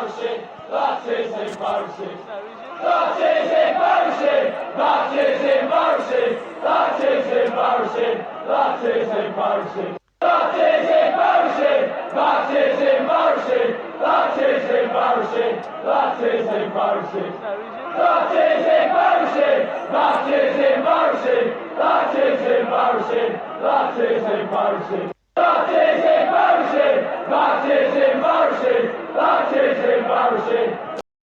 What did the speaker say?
marszy, Lacyzm marszy. Lacyzm marszy, Lacyzm marszy, Lacyzm marszy, Lacyzm marszy. Lacyzm marszy, Lacyzm marszy, Lacyzm marszy, Lacyzm marszy. Lacyzm marszy, Lacyzm marszy, Lacyzm marszy, Lacyzm marszy. Lacyzm marszy, Lacyzm marszy, Lacyzm marszy,